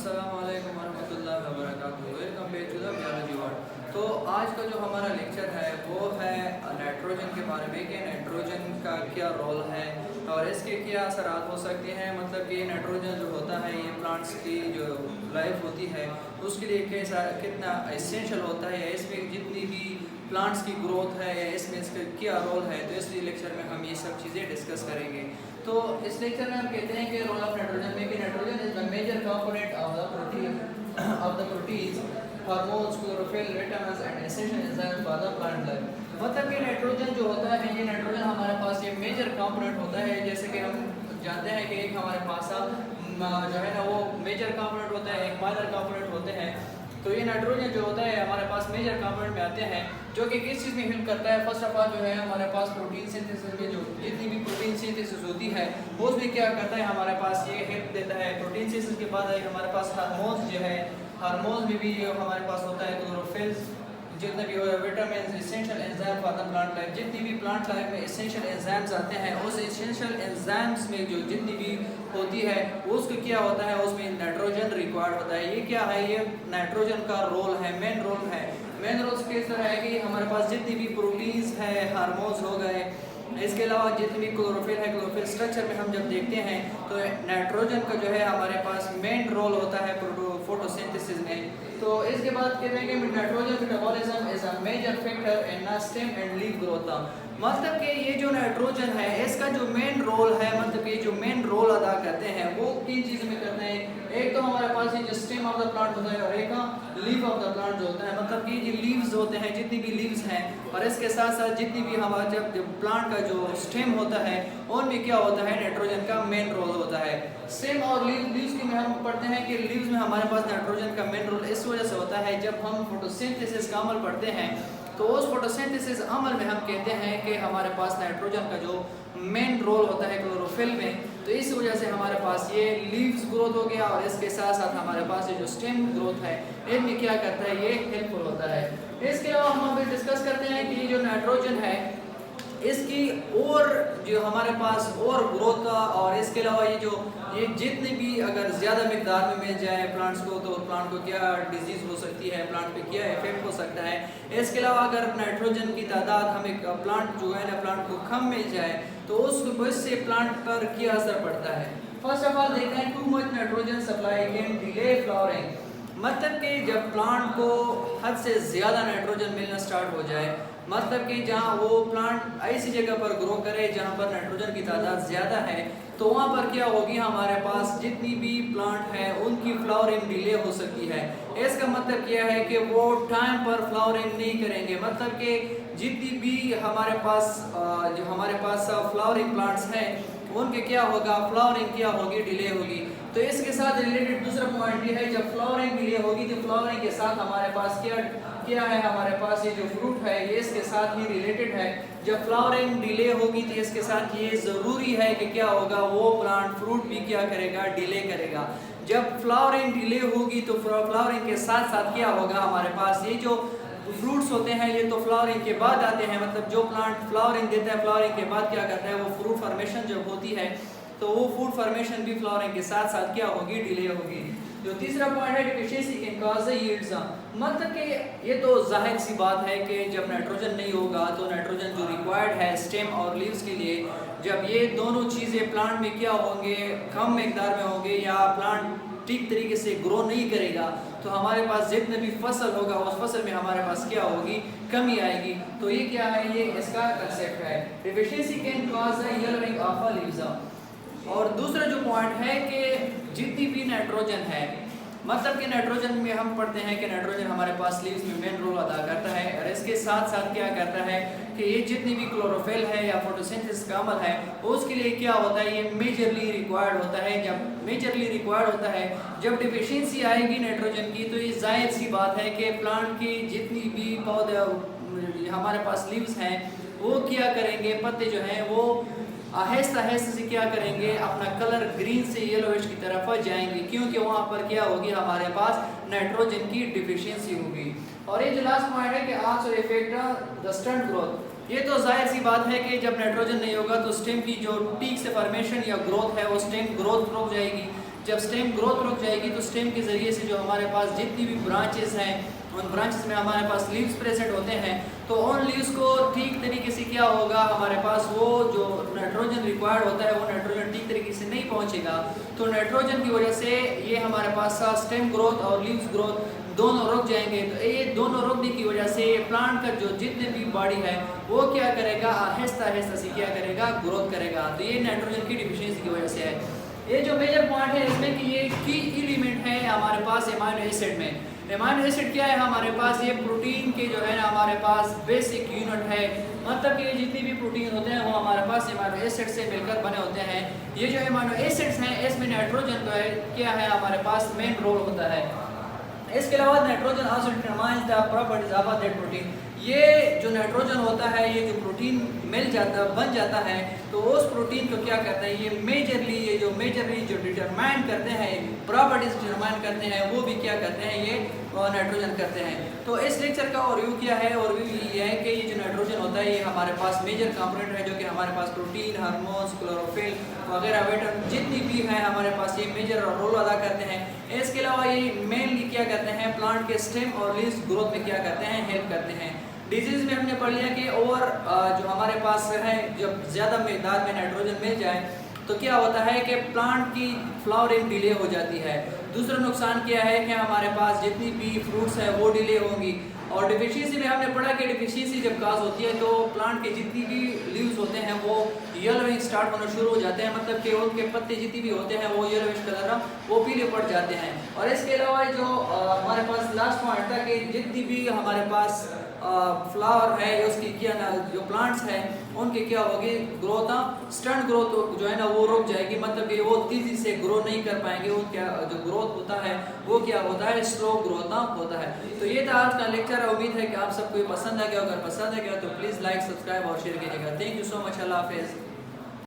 अस्सलामुअलैकुम वरहमतुल्लाहि वबरकातुहू। Welcome back to the biology world. तो आज का जो हमारा लेक्चर है वो है नाइट्रोजन के बारे में कि नाइट्रोजन का क्या रोल है और इसके क्या असरात हो सकते हैं। मतलब कि नाइट्रोजन जो होता है ये प्लांट्स की जो लाइफ होती है उसके लिए कैसा कितना एसेंशियल होता है, इसमें जितनी भी प्लांट्स की ग्रोथ है या इसमें इसका क्या रोल है। तो इसलिए लेक्चर में हम ये सब चीज़ें डिस्कस करेंगे। तो इस लेक्चर में हम कहते हैं कि रोल ऑफ नाइट्रोजन में कि nitrogen is the major component of the proteins hormones chlorophyll vitamins and essential enzymes for the plant life. मतलब कि नाइट्रोजन जो होता है ये नाइट्रोजन हमारे पास ये मेजर कंपोनेंट होता है। जैसे कि हम जानते हैं कि एक हमारे पास जो है ना वो मेजर कंपोनेंट होता है, एक माइनर कंपोनेंट होते हैं। तो ये नाइट्रोजन जो होता है हमारे पास मेजर कंपोनेंट में आते हैं जो कि किस चीज़ में हेल्प करता है। फर्स्ट ऑफ ऑल जो है हमारे पास प्रोटीन सिंथेसिस में जो जितनी भी प्रोटीन सिंथेसिस होती है उसमें क्या करता है हमारे पास ये हेल्प देता है। प्रोटीन सिंथेसिस के बाद हमारे पास हार्मोन्स जो है, हार्मोन्स में भी जो हमारे पास होता है क्लोरोफिल्स, जितने भी vitamin essential enzyme for the plant life. जितनी भी प्लांट लाइफ में एसेंशियल एंजाइम्स आते हैं उस एसेंशियल एंजाइम्स में जो जितनी भी होती है उसको क्या होता है उसमें नाइट्रोजन रिक्वायर्ड होता है। ये क्या है, ये नाइट्रोजन का रोल है, मेन रोल है। मेन रोल किस तरह है कि हमारे पास जितनी भी प्रोटीन्स है, हार्मोन्स हो गए, इसके अलावा जितनी भी क्लोरोफिल है, क्लोरोफिल स्ट्रक्चर में हम जब देखते हैं तो नाइट्रोजन का जो है हमारे पास मेन रोल होता है फोटोसिंथेसिस में। तो इसके बाद कहते हैं कि nitrogen metabolism is a major factor in stem and leaf growth. मतलब कि ये जो नाइट्रोजन है इसका जो मेन रोल है, मतलब कि जो मेन रोल अदा करते हैं वो किन चीज़ों में करते हैं। एक तो हमारे पास ये जो स्टेम ऑफ द प्लांट होता है और एक लीफ ऑफ द प्लांट जो होता है। मतलब कि ये लीव्स होते हैं, जितनी भी लीव्स हैं और इसके साथ साथ जितनी भी हमारा जब प्लांट का जो स्टेम होता है उनमें क्या होता है नाइट्रोजन का मेन रोल होता है। स्टेम और लीव्स की में हम पढ़ते हैं कि लीव्स में हमारे पास नाइट्रोजन का मेन रोल इस वजह से होता है जब हम फोटोसिंथेसिस का अमल पढ़ते हैं तो उस फोटोसिंथेसिस अमल में हम कहते हैं कि हमारे पास नाइट्रोजन का जो मेन रोल होता है क्लोरोफिल में। तो इस वजह से हमारे पास ये लीव्स ग्रोथ हो गया और इसके साथ साथ हमारे पास ये जो स्टेम ग्रोथ है इनमें क्या करता है ये हेल्पफुल होता है। इसके अलावा हम अभी डिस्कस करते हैं कि ये जो नाइट्रोजन है इसकी और जो हमारे पास और ग्रोथ का और इसके अलावा ये जितनी भी अगर ज़्यादा मिकदार में मिल जाए प्लांट्स को तो प्लांट को क्या डिजीज़ हो सकती है, प्लांट पे क्या इफेक्ट हो सकता है। इसके अलावा अगर नाइट्रोजन की तादाद हमें प्लांट जो है ना प्लांट को कम मिल जाए तो उससे प्लांट पर क्या असर पड़ता है। फर्स्ट ऑफ ऑल देखते हैं too much nitrogen supply can delay flowering. मतलब कि जब प्लांट को हद से ज़्यादा नाइट्रोजन मिलना स्टार्ट हो जाए, मतलब कि जहाँ वो प्लांट ऐसी जगह पर ग्रो करे जहाँ पर नाइट्रोजन की तादाद ज़्यादा है तो वहाँ पर क्या होगी हमारे पास जितनी भी प्लांट है उनकी फ्लावरिंग डिले हो सकती है। इसका मतलब क्या है कि वो टाइम पर फ्लावरिंग नहीं करेंगे। मतलब कि जितनी भी हमारे पास फ्लावरिंग प्लांट्स हैं उनके क्या होगा, फ्लावरिंग क्या होगी, डिले होगी। तो इसके साथ रिलेटेड दूसरा पॉइंट ये है जब फ्लावरिंग डिले होगी तो फ्लावरिंग के साथ हमारे पास क्या है, हमारे पास ये जो फ्रूट है ये इसके साथ ही रिलेटेड है। जब फ्लावरिंग डिले होगी तो इसके साथ ये ज़रूरी है कि क्या होगा वो प्लांट फ्रूट भी क्या करेगा, डिले करेगा। जब फ्लावरिंग डिले होगी तो फ्लावरिंग के साथ साथ क्या होगा हमारे पास ये जो फ्रूट्स होते हैं ये तो फ्लावरिंग के बाद आते हैं। मतलब जो प्लांट फ्लावरिंग देता है फ्लावरिंग के बाद क्या करता है वो फ्रूट फॉर्मेशन जब होती है तो वो फूड फॉर्मेशन भी फ्लावरिंग के साथ साथ क्या होगी, डिले होगी। जो तीसरा पॉइंट है deficiency can cause the yields. मतलब कि ये तो जाहिर सी बात है कि जब नाइट्रोजन नहीं होगा तो नाइट्रोजन जो रिक्वायर्ड है स्टेम और लीव्स के लिए, जब ये दोनों चीज़ें प्लांट में क्या होंगे, कम मिकदार में होंगे या प्लांट ठीक तरीके से ग्रो नहीं करेगा तो हमारे पास जितने भी फसल होगा उस फसल में हमारे पास क्या होगी, कमी आएगी। तो ये क्या है, ये इसका कंसेप्ट है। Deficiency can cause the yellowing of the leaves. और दूसरा जो पॉइंट है कि जितनी भी नाइट्रोजन है, मतलब कि नाइट्रोजन में हम पढ़ते हैं कि नाइट्रोजन हमारे पास लीव्स में मेन रोल अदा करता है और इसके साथ साथ क्या करता है कि ये जितनी भी क्लोरोफिल है या फोटोसिंथेसिस का अमल है उसके लिए क्या होता है ये मेजरली रिक्वायर्ड होता है। जब मेजरली रिक्वायर्ड होता है, जब डिफिशिएंसी आएगी नाइट्रोजन की तो ये जाहिर सी बात है कि प्लांट की जितनी भी पौधे हमारे पास लीव्स हैं वो क्या करेंगे, पत्ते जो हैं वो आहिस्ता आहिस्ता से क्या करेंगे, अपना कलर ग्रीन से येलोइश की तरफ जाएंगे क्योंकि वहाँ पर क्या होगी हमारे पास नाइट्रोजन की डिफिशिएंसी होगी। और ये जो लास्ट पॉइंट है कि also effect the stunt growth. ये तो जाहिर सी बात है कि जब नाइट्रोजन नहीं होगा तो स्टेम की जो टीक से फॉर्मेशन या ग्रोथ है वो स्टेम ग्रोथ रुक जाएगी। जब स्टेम ग्रोथ रुक जाएगी तो स्टेम के ज़रिए से जो हमारे पास जितनी भी ब्रांचेस हैं, उन ब्रांचेस में हमारे पास लीव्स प्रेजेंट होते हैं, तो उन लीव्स को ठीक तरीके से क्या होगा, हमारे पास वो जो नाइट्रोजन रिक्वायर्ड होता है वो नाइट्रोजन ठीक तरीके से नहीं पहुंचेगा। तो नाइट्रोजन की वजह से ये हमारे पास स्टेम ग्रोथ और लीव्स ग्रोथ दोनों रुक जाएंगे। तो ये दोनों रुकने की वजह से प्लांट का जो जितने भी बॉडी है वो क्या करेगा, आहिस्ता आहिस्ता से क्या करेगा, ग्रोथ करेगा। तो ये नाइट्रोजन की डिफिशियंसी की वजह से है। ये जो मेजर पॉइंट है इसमें कि ये की एलिमेंट है हमारे पास एमाइनो एसिड में। एमाइनो एसिड क्या है हमारे पास, ये प्रोटीन के जो है ना हमारे पास बेसिक यूनिट है। मतलब कि जितने भी प्रोटीन होते हैं वो हमारे पास एमाइनो एसिड से मिलकर बने होते हैं। ये जो एमाइनो एसिड्स हैं इसमें नाइट्रोजन जो है क्या है हमारे पास मेन रोल होता है। इसके अलावा nitrogen also determines the properties of that protein. ये जो नाइट्रोजन होता है, ये जो प्रोटीन बन जाता है, तो उस प्रोटीन को क्या करते हैं, ये मेजरली जो डिटरमाइन करते हैं, प्रॉपर्टीज डिटरमाइन करते हैं, वो भी क्या करते हैं, ये नाइट्रोजन करते हैं। तो इस लेक्चर का ओवरव्यू क्या है, ओवरव्यू ये है कि ये जो नाइट्रोजन होता है ये हमारे पास मेजर कंपोनेंट है, जो कि हमारे पास प्रोटीन, हार्मोन्स, क्लोरोफिल वगैरह विटामिन जितनी भी है हमारे पास ये मेजर रोल अदा करते हैं। इसके अलावा ये मेनली क्या करते हैं, प्लांट के स्टेम और लीव्स ग्रोथ में क्या करते हैं, हेल्प करते हैं। डिजीज में हमने पढ़ लिया कि जो हमारे पास है, जब ज़्यादा मकदार में नाइट्रोजन मिल जाए तो क्या होता है कि प्लांट की फ्लावरिंग डिले हो जाती है। दूसरा नुकसान क्या है कि हमारे पास जितनी भी फ्रूट्स हैं वो डिले होंगी। और डिफिशियंसी में हमने पढ़ा कि डिफिशियंसी जब काज होती है तो प्लांट के जितनी भी लीव्स होते हैं वो येलोइंग स्टार्ट होना शुरू हो जाते हैं। मतलब कि उनके पत्ते जितनी भी होते हैं वो येलोइश कलर वो पीले पड़ जाते हैं। और इसके अलावा जो हमारे पास लास्ट पॉइंट था कि जितनी भी हमारे पास फ्लावर है उसकी क्या ना, जो प्लांट्स हैं उनके क्या होगी, ग्रोथ स्टंट ग्रोथ जो है ना वो रुक जाएगी। मतलब कि वो तेजी से ग्रो नहीं कर पाएंगे। वो क्या जो ग्रोथ होता है वो क्या होता है, स्लो ग्रोथ होता है। तो ये था आज का लेक्चर। उम्मीद है कि आप सबको ये पसंद आ गया। अगर पसंद आ गया तो प्लीज़ लाइक, सब्सक्राइब और शेयर कीजिएगा। Thank you so much. Allah हाफिज़।